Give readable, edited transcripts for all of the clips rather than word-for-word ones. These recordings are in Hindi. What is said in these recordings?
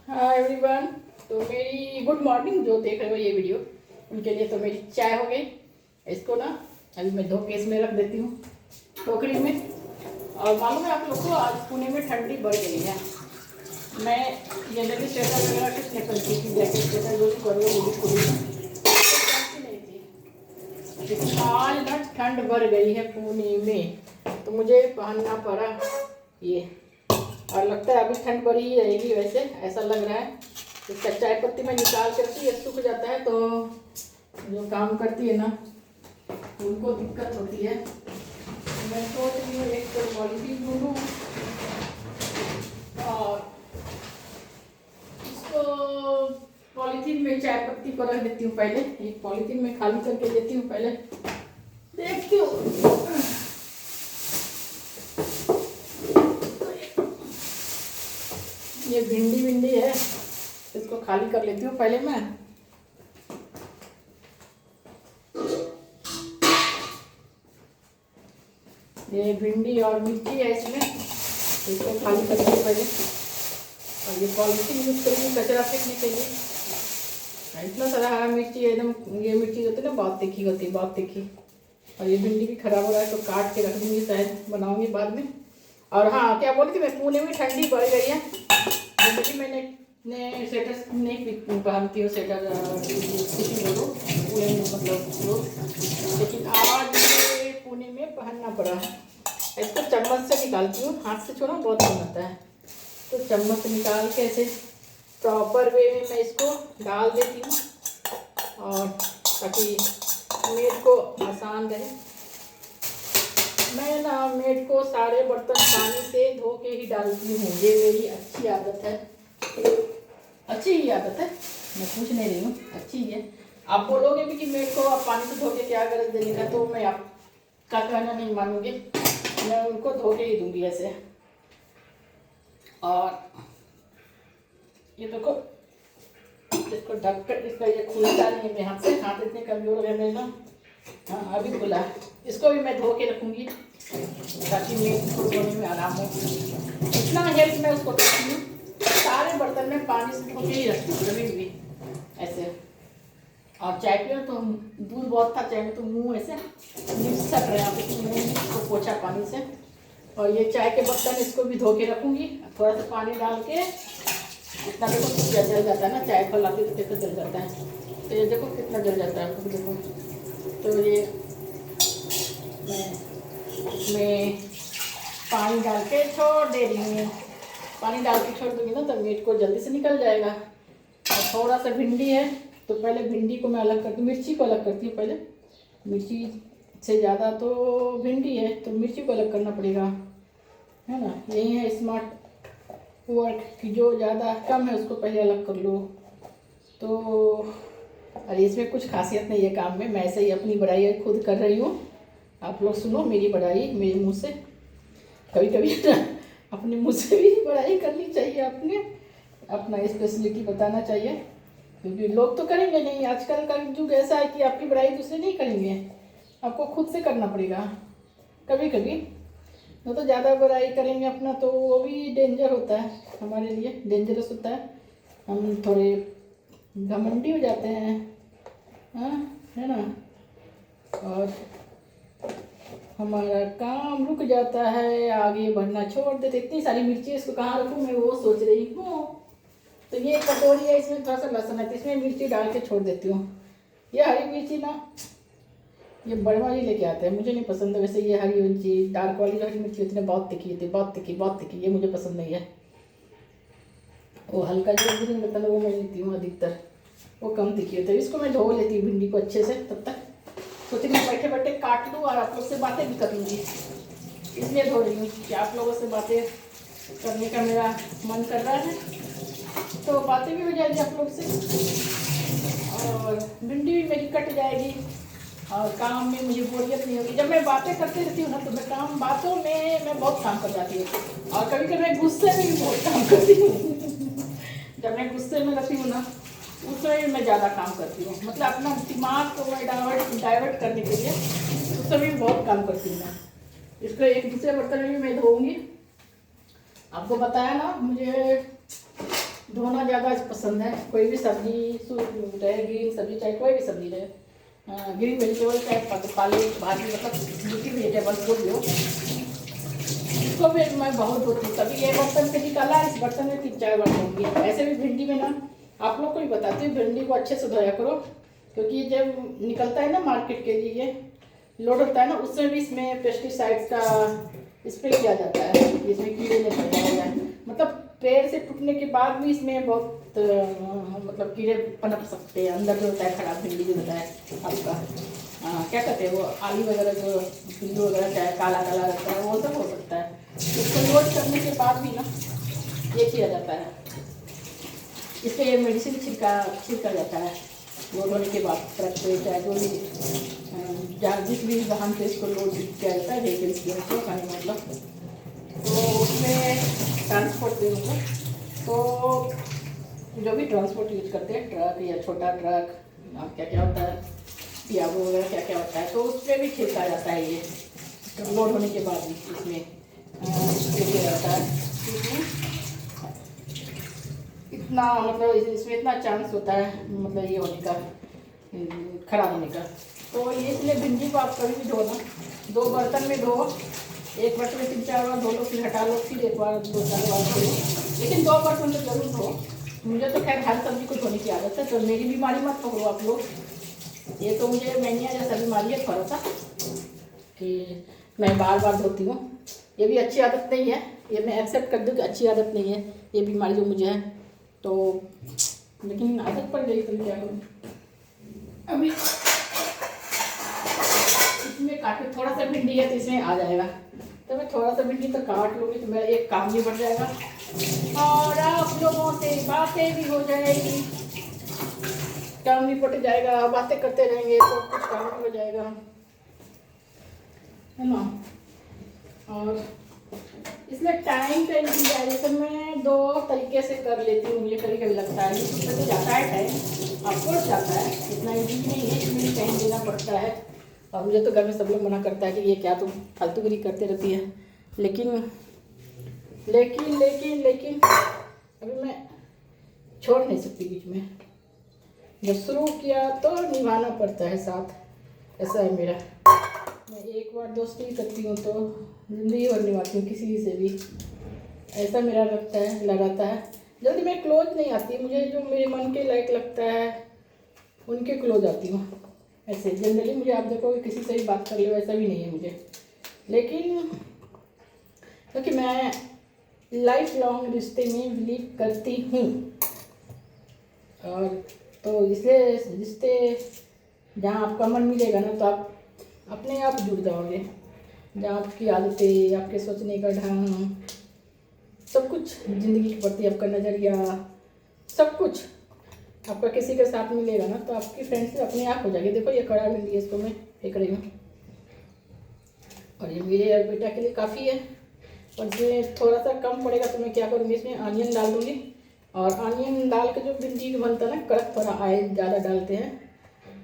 हाँ एवरीवन, तो मेरी गुड मॉर्निंग जो देख रहे हो ये वीडियो उनके लिए। तो मेरी चाय हो गई। इसको ना अभी मैं धो के इसमें रख देती हूँ टोकरी में। और मालूम है आप लोग को, आज पुणे में ठंडी बढ़ गई है। मैं जनरली स्वेटर वगैरह कुछ नहीं पहनती थी, जैकेट स्वेटर जो भी करो वो भी खुली पहनती नहीं थी, लेकिन आज ना ठंड बढ़ गई है पुणे में तो मुझे पहनना पड़ा ये। और लगता है अभी ठंड बढ़ी ही रहेगी, वैसे ऐसा लग रहा है। इसका चाय पत्ती में निकाल कर ये सूख जाता है तो जो काम करती है ना उनको दिक्कत होती है। मैं सोच रही हूँ एक तो पॉलीथीन ढूंढूँ और इसको पॉलीथीन में चाय पत्ती को रख देती हूँ। पहले एक पॉलीथीन में खाली करके देती हूँ, पहले देखती हूँ। ये भिंडी है, इसको खाली कर लेती हूँ पहले मैं। ये भिंडी और मिर्ची है इसमें, इसको खाली कर लेती हूँ पहले। और ये पॉलिथीन यूज करेंगे कचरा फेंकने के लिए। इतना सारा हरा मिर्ची है एकदम, ये मिर्ची होती है ना बहुत तीखी होती है, बहुत तीखी। और ये भिंडी भी खराब हो रहा है तो काट के रख दूँगी, शायद बनाऊँगी बाद में। और हाँ, क्या बोली थी मैं, पुणे में ठंडी बढ़ गई है। जैसे कि मैंने स्वेटर नहीं पहनती हूँ, स्वेटर मतलब लोग, लेकिन आज मुझे पुणे में पहनना पड़ा है। इसको चम्मच से निकालती हूँ, हाथ से छोड़ना बहुत कम आता है तो चम्मच से निकाल के ऐसे प्रॉपर वे में मैं इसको डाल देती हूँ, और ताकि मेड को आसान रहे। मैं ना मेड को सारे बर्तन पानी से धो के ही डालती हूँ, ये मेरी अच्छी आदत है। अच्छी ही आदत है, मैं पूछ नहीं रही हूँ, अच्छी ही है। आप बोलोगे भी कि मेड को आप पानी से धो के क्या गरज देने का, तो मैं आपका कहना नहीं मानूंगी, मैं उनको धो के ही दूंगी ऐसे। और ये देखो, इसको ढक कर, इसका ये खुलता नहीं है मेरे हाथ से, हाथ इतने कमजोर है मेरे ना। हाँ अभी खुला है, इसको भी मैं धो के रखूँगी ताकि मेरे को धोने में आराम हो। इतना हेल्प मैं उसको करती हूँ, सारे बर्तन में पानी से धो के ही रखती हूँ कभी भी ऐसे। और चाय पियो तो दूध बहुत था चाय में तो मुँह ऐसे लिप्स सट रहे हैं, मुँह को पोछा पानी से। और ये चाय के बर्तन इसको भी धो के रखूँगी, थोड़ा सा पानी डाल के। इतना देखो कितना जल जाता है ना, चाय फैलाते तो कितना जल जाता है, तो ये देखो कितना जल जाता है आपको देखो। तो ये मैं पानी डाल के छोड़ दे रही हूँ। पानी डाल के छोड़ दूँगी ना तो मीट को जल्दी से निकल जाएगा। और थोड़ा सा भिंडी है तो पहले भिंडी को मैं अलग करती हूँ, मिर्ची को अलग करती हूँ पहले। मिर्ची से ज़्यादा तो भिंडी है तो मिर्ची को अलग करना पड़ेगा, है ना। यही है स्मार्ट वर्क कि जो ज़्यादा कम है उसको पहले अलग कर लो। तो अरे इसमें कुछ खासियत नहीं है काम में, मैं ऐसे ही अपनी बड़ाई खुद कर रही हूँ। आप लोग सुनो मेरी बड़ाई मेरे मुँह से, कभी कभी अपने मुँह से भी बड़ाई करनी चाहिए, अपना स्पेशलिटी बताना चाहिए, क्योंकि लोग तो करेंगे नहीं। आजकल का युग ऐसा है कि आपकी बड़ाई दूसरे नहीं करेंगे, आपको खुद से करना पड़ेगा कभी कभी। वो तो ज़्यादा बड़ाई करेंगे अपना तो वो भी डेंजर होता है, हमारे लिए डेंजरस होता है। हम थोड़े घमंडी हो जाते हैं, हाँ है ना। और हमारा काम रुक जाता है, आगे बढ़ना छोड़ देते। इतनी सारी मिर्ची इसको कहाँ रखूँ मैं वो सोच रही हूँ। तो ये कटोरी है, इसमें थोड़ा सा लहसुन है तो इसमें मिर्ची डाल के छोड़ देती हूँ। ये हरी मिर्ची ना, ये बड़े वाली लेके आते हैं, मुझे नहीं पसंद है वैसे। ये हरी मिर्ची डार्क वाली हरी मिर्ची होती है बहुत तीखी होती है, बहुत तीखी बहुत तीखी, ये मुझे पसंद नहीं है। वो हल्का जो ग्रीन होता है वो मैं लेती हूँ अधिकतर, वो कम तीखी होती है। इसको मैं धो लेती हूँ भिंडी को अच्छे से, तब तक सोचती मैं बैठे बैठे काट लूँ और आप लोग से बातें भी कर लूँगी, इसलिए धो रही हूँ कि आप लोगों से बातें करने का मेरा मन कर रहा है, तो बातें भी हो जाएगी आप लोग से और भिंडी भी मेरी कट जाएगी और काम में मुझे बोरियत नहीं होगी। जब मैं बातें करती रहती हूँ ना तो मैं बातों में मैं बहुत काम कर जाती हूँ, और कभी कभी मैं गुस्से में भी बहुत काम करती हूँ। जब मैं गुस्से में रहती हूँ ना उसमें मैं ज़्यादा काम करती हूँ, मतलब अपना दिमाग को मैं डाइवर्ट करने के लिए उसमें भी बहुत काम करती हूँ मैं। इसको एक दूसरे बर्तन में भी मैं धोऊंगी। आपको बताया ना मुझे धोना ज़्यादा पसंद है। कोई भी सब्जी रहे, ग्रीन सब्जी चाहे कोई भी सब्जी रहे, ग्रीन वेजिटेबल चाहे पालक भाजी, मतलब लीफी वेजिटेबल जो भी हो, इसको फिर मैं बहुत धोती हूँ। कभी ये बर्तन से निकाला, इस बर्तन में 3-4 बार धोंगी। ऐसे भी भिंडी में ना, आप लोग को भी बताती हूँ, भिंडी को अच्छे से धोया करो, क्योंकि जब निकलता है ना मार्केट के लिए लोड होता है ना, उसमें भी इसमें पेस्टिसाइड्स का स्प्रे किया जाता है, इसमें कीड़े नहीं पैदा हो जाए। मतलब पेड़ से टूटने के बाद भी इसमें बहुत मतलब कीड़े पनप सकते हैं अंदर, जो होता है खराब भिंडी जो होता है आपका, क्या कहते हैं वो, आलू वगैरह जो पिल्लू वगैरह चाहे काला काला रहता है, वो सब हो सकता है। उसको लोड करने के बाद भी ना ये किया जाता है, इस पर मेडिसिन छिड़का जाता है लोड होने के बाद, ट्रक पे चाहे जो भी जहाँ जिस भी वाहन पे इसको लोड किया जाता है, व्हीकल्स की मतलब, तो उसमें ट्रांसपोर्ट पे मतलब, तो जो भी ट्रांसपोर्ट यूज करते हैं, ट्रक या छोटा ट्रक, क्या क्या होता है, पियागो वगैरह क्या क्या होता है, तो उस पर भी छिड़का जाता है। ये लोड होने के बाद भी इसमें किया जाता है। इतना मतलब इसमें इतना चांस होता है, मतलब ये होने का, खराब होने का। तो ये इसलिए भिंडी को आप कभी भी धो ना, 2 बर्तन में धो, एक बर्तन में 3-4 बार धो लो, फिर हटा लो, फिर एक बार 2-4 बार धो लो, लेकिन 2 बर्तन तो जरूर धो। मुझे तो खैर हर सब्जी को धोने की आदत है, तो मेरी बीमारी मत पकड़ो आप लोग। ये तो मुझे मैनिया जैसा बीमारी है थोड़ा सा, कि मैं बार बार धोती हूँ। ये भी अच्छी आदत नहीं है, ये मैं एक्सेप्ट कर दूँ कि अच्छी आदत नहीं है ये बीमारी जो मुझे है, तो लेकिन आदत पड़ गई, तो क्या करूँ। अभी इसमें काट, थोड़ा सा भिंडी है तो इसमें आ जाएगा, तो मैं थोड़ा सा भिंडी तो काट लूँगी, तो मेरा एक काम भी बढ़ जाएगा और आप लोगों से बातें भी हो जाएगी, काम भी पट जाएगा, बातें करते रहेंगे तो कुछ काम भी हो जाएगा, है ना। और इसलिए टाइम का यूटिलाइजेशन मैं 2 तरीके से कर लेती हूँ। मुझे कभी कभी लगता है यूट्यूब पे तो जाता है टाइम, आपको जाता है, इतना ईजी नहीं है, इसमें टाइम देना पड़ता है। और मुझे तो घर में सब लोग मना करता है कि ये क्या तुम फालतूगिरी करते रहती है, लेकिन लेकिन लेकिन लेकिन अभी मैं छोड़ नहीं सकती बीच में, जब शुरू किया तो निभाना पड़ता है साथ, ऐसा है मेरा। मैं एक बार दोस्ती करती हूँ तो ज़िंदगी भर निभाती हूँ किसी से भी, ऐसा मेरा लगाता है। जल्दी मैं क्लोज नहीं आती, मुझे जो मेरे मन के लायक लगता है उनके क्लोज आती हूँ। ऐसे जनरली मुझे आप देखोगे किसी से भी बात कर लो, ऐसा भी नहीं है मुझे, लेकिन क्योंकि मैं लाइफ लॉन्ग रिश्ते में बिलीव करती हूँ, और तो इसलिए रिश्ते जहाँ आपका मन मिलेगा ना, तो आप अपने आप जुड़ जाओगे, जहाँ आपकी आदतें, आपके सोचने का ढंग, सब कुछ ज़िंदगी के प्रति आपका नज़रिया, सब कुछ आपका किसी के साथ मिलेगा ना, तो आपकी फ्रेंडशिप अपने आप हो जाएगी। देखो ये कड़ा भिंडी है, इसको मैं फेंक रही हूँ, और ये मेरे बेटा के लिए काफ़ी है, और इसमें थोड़ा सा कम पड़ेगा तो मैं क्या करूँगी, इसमें ऑनियन डाल दूँगी। और ऑनियन डाल के जो भिंडी बनता है ना कड़क, थोड़ा ऑयल ज़्यादा डालते हैं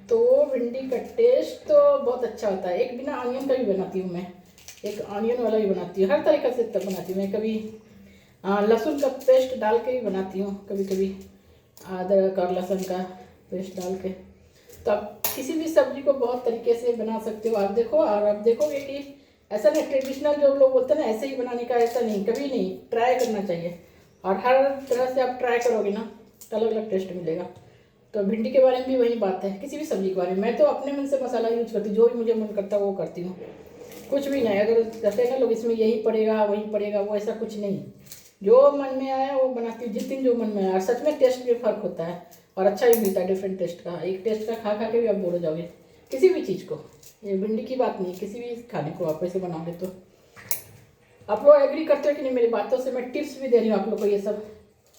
तो भिंडी का टेस्ट तो बहुत अच्छा होता है। एक बिना ऑनियन का भी बनाती हूँ मैं, एक ऑनियन वाला भी बनाती हूँ, हर तरीक़े से तब बनाती हूँ मैं। कभी लहसुन का पेस्ट डाल के भी बनाती हूँ, कभी कभी अदरक और लहसुन का पेस्ट डाल के। तो आप किसी भी सब्ज़ी को बहुत तरीके से बना सकते हो। आप देखो, और आप देखोगे कि ऐसा नहीं ट्रेडिशनल जो लोग बोलते हैं ना ऐसे ही बनाने का, ऐसा नहीं, कभी नहीं, ट्राई करना चाहिए। और हर तरह से आप ट्राई करोगे ना तो अलग अलग टेस्ट मिलेगा। तो भिंडी के बारे में भी वही बात है, किसी भी सब्ज़ी के बारे में। मैं तो अपने मन से मसाला यूज करती हूँ, जो भी मुझे मन करता है वो करती हूँ, कुछ भी नहीं। अगर कहते हैं ना लोग इसमें यही पड़ेगा वही पड़ेगा, वो ऐसा कुछ नहीं, जो मन में आया वो बनाती हूँ, जिस दिन जो मन में आया। और सच में टेस्ट में फ़र्क होता है और अच्छा भी मिलता है डिफरेंट टेस्ट का। एक टेस्ट का खा खा के भी आप बोर हो जाओगे किसी भी चीज़ को। ये भिंडी की बात नहीं, किसी भी खाने को आप ऐसे बनाओगे तो। आप लोग एग्री करते हो कि नहीं मेरी बातों से? मैं टिप्स भी दे रही हूँ आप लोग को, ये सब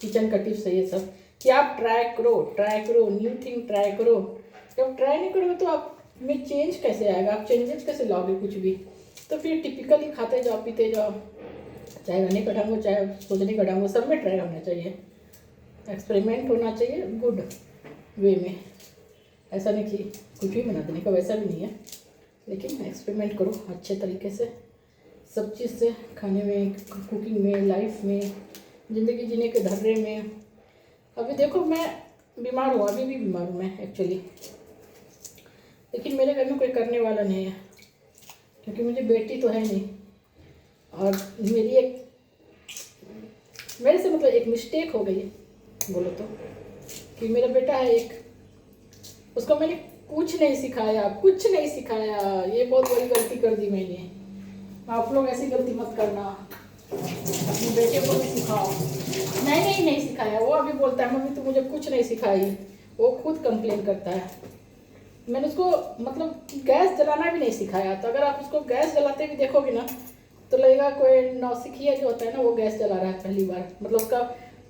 किचन का टिप्स है ये सब, कि आप ट्राई करो, न्यू थिंग ट्राई करो। जब ट्राई नहीं करोगे तो आप में चेंज कैसे आएगा, आप चेंजेस कैसे लाओगे कुछ भी? तो फिर टिपिकली खाते जाओ पीते जाओ, चाहे रहने का ढंग हो चाहे सोचने का ढंग हो, सब में ट्राई होना चाहिए, एक्सपेरिमेंट होना चाहिए गुड वे में। ऐसा नहीं कि कुछ भी बना देने का, वैसा भी नहीं है, लेकिन एक्सपेरिमेंट करो अच्छे तरीके से सब चीज़ से, खाने में, कुकिंग में, लाइफ में, ज़िंदगी जीने के ढर्रे में। अभी देखो मैं बीमार हूँ, अभी भी बीमार हूँ मैं एक्चुअली, लेकिन मेरे घर में कोई करने वाला नहीं है क्योंकि मुझे बेटी तो है नहीं। और मेरे से मतलब एक मिस्टेक हो गई बोलो तो, कि मेरा बेटा है एक, उसको मैंने कुछ नहीं सिखाया। ये बहुत बड़ी गलती कर दी मैंने। आप लोग ऐसी गलती मत करना, अपने बेटे को भी सिखाओ। मैंने ही नहीं सिखाया, वो अभी बोलता है मम्मी तू मुझे कुछ नहीं सिखाई, वो खुद कंप्लेन करता है। मैंने उसको मतलब गैस जलाना भी नहीं सिखाया। तो अगर आप उसको गैस जलाते भी देखोगे ना तो लगेगा कोई नौसिखिया जो होता है ना वो गैस जला रहा है पहली बार। मतलब उसका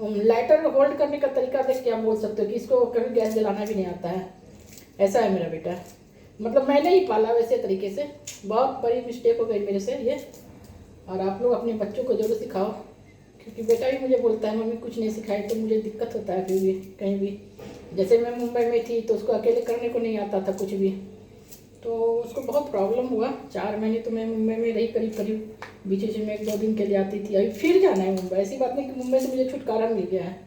लाइटर होल्ड करने का तरीका देख के आप बोल सकते हो कि इसको कभी गैस जलाना भी नहीं आता है। ऐसा है मेरा बेटा, मतलब मैंने ही पाला वैसे तरीके से। बहुत बड़ी मिस्टेक हो गई मेरे से ये। और आप लोग अपने बच्चों को जरूर सिखाओ, क्योंकि बेटा भी मुझे बोलता है मम्मी कुछ नहीं सिखाई, तो मुझे दिक्कत होता है फिर भी कहीं भी। जैसे मैं मुंबई में थी तो उसको अकेले करने को नहीं आता था कुछ भी, तो उसको बहुत प्रॉब्लम हुआ। 4 महीने तो मैं मुंबई में रही करीब बीच बीच में 1-2 दिन के लिए आती थी। अभी फिर जाना है मुंबई। ऐसी बात नहीं कि मुंबई से मुझे छुटकारा मिल गया है,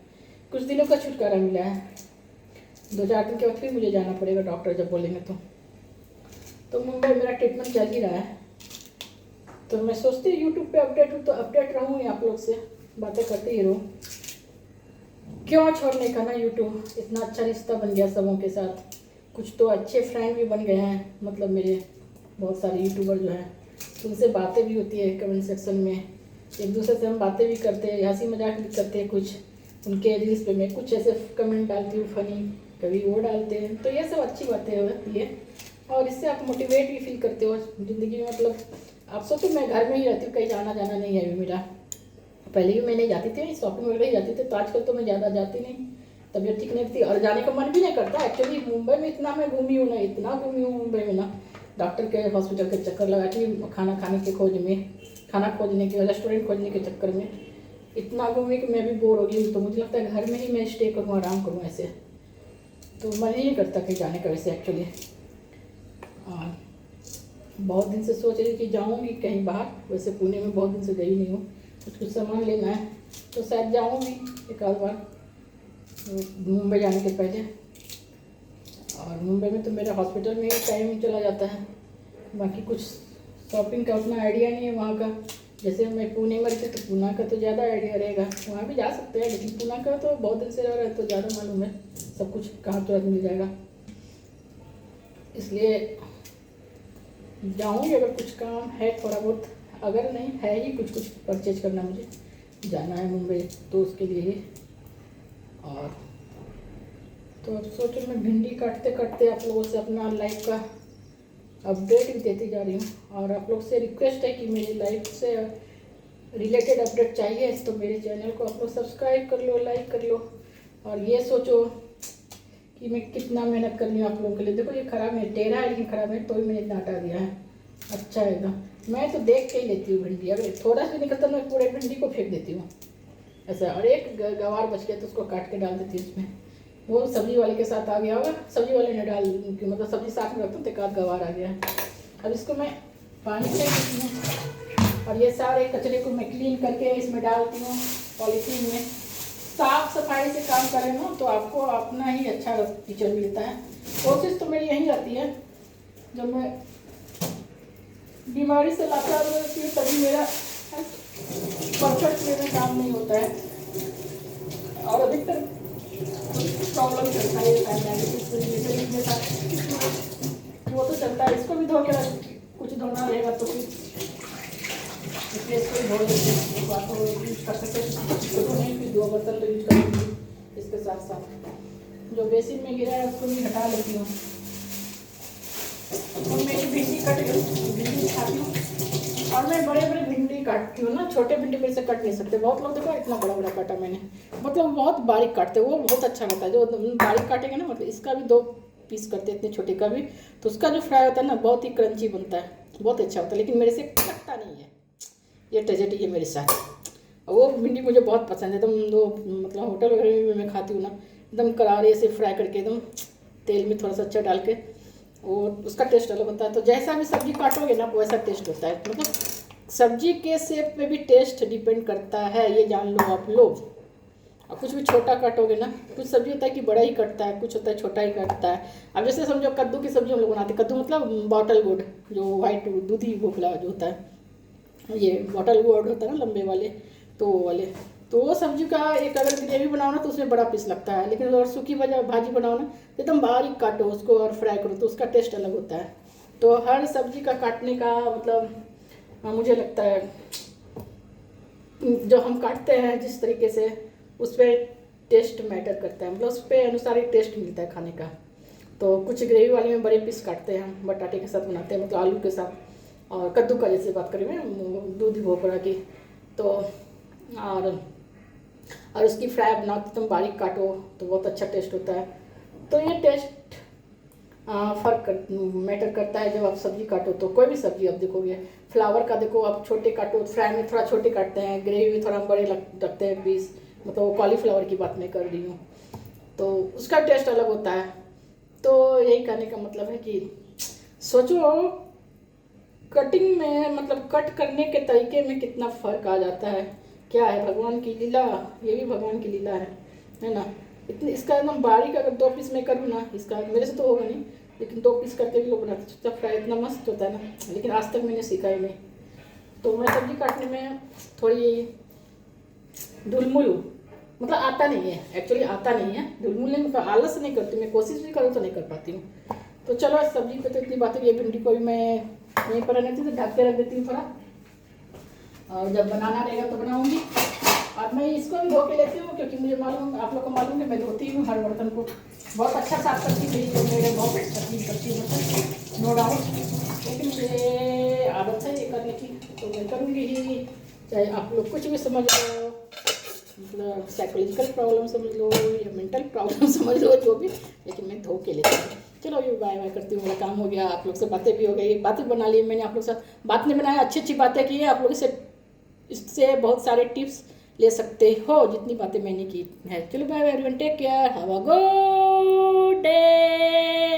कुछ दिनों का छुटकारा मिला है। 2-4 दिन के बाद फिर मुझे जाना पड़ेगा, डॉक्टर जब बोलेंगे तो मुंबई मेरा ट्रीटमेंट चल ही रहा है। तो मैं सोचती हूँ यूट्यूब पे अपडेट हूँ तो अपडेट रहूँगी, आप लोग से बातें करते ही रहूँ। क्यों छोड़ने का ना यूट्यूब, इतना अच्छा रिश्ता बन गया सबों के साथ। कुछ तो अच्छे फ्रेंड भी बन गए हैं, मतलब मेरे बहुत सारे यूट्यूबर जो हैं, उनसे बातें भी होती है कमेंट सेक्शन में। एक दूसरे से हम बातें भी करते हैं, हंसी मजाक भी करते हैं। कुछ उनके रील्स पे मैं कुछ ऐसे कमेंट डालती हूँ फनी, कभी वो डालते हैं। तो ये सब अच्छी बातें होती है और इससे आप मोटिवेट भी फील करते हो ज़िंदगी में। मतलब आप सोचो मैं घर में ही रहती हूँ, कहीं जाना नहीं है अभी मेरा। पहले भी मैं नहीं जाती थी, शॉपिंग वगैरह ही जाती थी, तो आजकल तो मैं ज़्यादा जाती नहीं, तबीयत ठीक नहीं थी और जाने का मन भी नहीं करता। एक्चुअली मुंबई में इतना मैं घूमी हूँ ना, इतना घूमी हूँ मुंबई में ना, डॉक्टर के हॉस्पिटल के चक्कर लगा के, खाना खाने के खोज में, खाना खोजने के, रेस्टोरेंट खोजने के चक्कर में इतना घूमी कि मैं भी बोर हो गई। तो मुझे लगता है घर में ही मैं स्टे करूँ, आराम करूँ ऐसे। तो मन ही नहीं करता कहीं जाने का वैसे एक्चुअली। और बहुत दिन से सोच रही कि जाऊँगी कहीं बाहर, वैसे पुणे में बहुत दिन से गई नहीं हूँ। कुछ सामान लेना है तो शायद जाऊँगी एक आध बार मुंबई जाने के पहले। और मुंबई में तो मेरा हॉस्पिटल में ही टाइम चला जाता है, बाकी कुछ शॉपिंग का उतना आइडिया नहीं है वहाँ का। जैसे मैं पुणे में रहती तो पुणे का तो ज़्यादा आइडिया रहेगा, वहाँ भी जा सकते हैं, लेकिन पुणे का तो बहुत दिन से रह रहा है तो ज़्यादा मालूम है सब कुछ कहाँ तुरंत मिल जाएगा। इसलिए जाऊँगी अगर कुछ काम है थोड़ा बहुत, अगर नहीं है ही कुछ परचेज करना, मुझे जाना है मुंबई तो उसके लिए ही। और तो अब सोचो मैं भिंडी काटते काटते आप लोगों से अपना लाइफ का अपडेट भी देती जा रही हूँ। और आप लोग से रिक्वेस्ट है कि मेरी लाइफ से रिलेटेड अपडेट चाहिए तो मेरे चैनल को आप लोग सब्सक्राइब कर लो, लाइक कर लो। और ये सोचो कि मैं कितना मेहनत कर रही हूँ आप लोगों के लिए। देखो ये ख़राब है, टेढ़ा है लेकिन ख़राब है, तो भी मैंने इतना हटा दिया है। अच्छा है एकदम। मैं तो देख के ही लेती हूँ भिंडी, अगर थोड़ा सा निकलता मैं पूरे भिंडी को फेंक देती हूँ ऐसा। और एक गवार बच गया तो उसको काट के डाल देती हूँ उसमें। वो सब्जी वाले के साथ आ गया होगा, सब्जी वाले ने डाल, मतलब सब्जी साथ में रखता हूँ तो एक आध गवार आ गया। अब इसको मैं पानी फेंक देती हूँ और ये सारे कचरे को मैं क्लीन करके इसमें डालती हूँ पॉलीथीन में। साफ सफाई से काम करें ना तो आपको अपना ही अच्छा पिक्चर मिलता है। कोशिश तो मेरी यही रहती है, जब मैं बीमारी से लाचार रहती हूँ तभी मेरा परफेक्ट वे में काम नहीं होता है। और अधिकतर प्रॉब्लम चलता है डायबिटीज के साथ, वो तो चलता है। इसको भी धो के कुछ धोना रहेगा तो फिर इसको भी धो लेते हैं, बात हो यूज कर सकते हैं तो नहीं, फिर 2 बर्तन तो यूज करूँगी। इसके साथ साथ जो बेसिन में गिरा है उसको भी हटा लेती हूँ। और मेरी भिंडी कट गई, भिंडी खाती हूँ और मैं बड़े बड़े भिंडी काटती हूँ ना, छोटे भिंडी मेरे से कट नहीं सकते। बहुत लोग देखो इतना बड़ा बड़ा काटा मैंने, मतलब बहुत बारीक काटते, वो बहुत अच्छा रहता है। जो बारीक काटेंगे ना, मतलब इसका भी 2 पीस करते हैं इतने छोटे का भी, तो उसका जो फ्राई होता है ना बहुत ही क्रंची बनता है, बहुत अच्छा होता है। लेकिन मेरे से कटता नहीं है, ये ट्रेजेडी है मेरे साथ। वो भिंडी मुझे बहुत पसंद है एकदम। वो मतलब होटल वगैरह में मैं खाती हूँ ना, एकदम करारे से फ्राई करके एकदम तेल में थोड़ा सा अच्छा डाल के, वो उसका टेस्ट अलग होता है। तो जैसा भी सब्जी काटोगे ना वैसा टेस्ट होता है। मतलब सब्जी के शेप पे भी टेस्ट डिपेंड करता है, ये जान लो आप लोग। और कुछ भी छोटा काटोगे ना, कुछ सब्जी होता है कि बड़ा ही कटता है, कुछ होता है छोटा ही कटता है। अब जैसे समझो कद्दू की सब्जी हम लोग बनाते हैं, कद्दू मतलब बॉटल गोड, जो वाइट दूधी भोपला जो होता है, ये बॉटल गोड होता है ना लंबे वाले, तो वो वाले। तो वो सब्जी का एक अगर ग्रेवी बनाओ ना तो उसमें बड़ा पीस लगता है, लेकिन अगर सूखी भाजी बनाओ ना तो एकदम बारीक काटो उसको और फ्राई करो तो उसका टेस्ट अलग होता है। तो हर सब्जी का काटने का मतलब मुझे लगता है जो हम काटते हैं जिस तरीके से, उस पर टेस्ट मैटर करता है, मतलब उस पर अनुसार ही टेस्ट मिलता है खाने का। तो कुछ ग्रेवी वाले में बड़े पीस काटते हैं हम, बटाटे के साथ बनाते हैं, मतलब आलू के साथ। और कद्दू का जैसे बात करें मैं दूधी भोपड़ा की, तो और उसकी फ्राई बनाओ तो तुम बारीक काटो तो बहुत अच्छा टेस्ट होता है। तो ये टेस्ट मैटर करता है जब आप सब्जी काटो तो। कोई भी सब्जी आप देखोगे, फ्लावर का देखो आप छोटे काटो, फ्राई में थोड़ा छोटे काटते हैं, ग्रेवी में थोड़ा बड़े लगते हैं पीस, मतलब कॉलीफ्लावर की बात मैं कर रही हूँ, तो उसका टेस्ट अलग होता है। तो यही कहने का मतलब है कि सोचो कटिंग में, मतलब कट करने के तरीके में कितना फ़र्क आ जाता है। क्या है भगवान की लीला, ये भी भगवान की लीला है ना। इतनी इसका एकदम बारीक अगर 2 पीस में करूँ ना, इसका मेरे से तो होगा नहीं, लेकिन 2 पीस करके भी लोग बनाते, जब फ्राई इतना मस्त होता है ना, लेकिन आज तक मैंने सीखा ही नहीं। तो मैं सब्जी काटने में थोड़ी ढुलमुल हूँ, मतलब आता नहीं है, एक्चुअली आता नहीं है। ढुलमुल नहीं, मतलब आलस नहीं करती, मैं कोशिश भी करूँ तो नहीं कर पाती हूँ। तो चलो सब्जी पे तो इतनी बातें, ये भिंडी को भी मैं यहीं पर रहती थी तो ढक के रख देती हूँ थोड़ा, और जब बनाना रहेगा तो बनाऊंगी। और मैं इसको भी धो के लेती हूँ क्योंकि मुझे मालूम, आप लोग को मालूम है मैं धोती हूँ हर बर्तन को, बहुत अच्छा साफ करती हूँ, मेरी मेरे बहुत अच्छा क्लीन करती हूँ बर्तन, नो डाउट, लेकिन मुझे आदत है ये करने की तो मैं करूँगी ही, चाहे आप लोग कुछ भी समझ लो, मतलब साइकोलॉजिकल प्रॉब्लम समझ लो या मेंटल प्रॉब्लम समझ लो, जो भी, लेकिन मैं धो के लेती हूँ। चलो अभी बाय बाय करती हूँ, मेरा काम हो गया, आप लोग से बातें भी हो गई, बातें बना ली मैंने, आप लोग से बात नहीं बनाया, अच्छी अच्छी बातें की है, आप लोग से इससे बहुत सारे टिप्स ले सकते हो जितनी बातें मैंने की है। चलो bye bye everyone, take care, have a good day.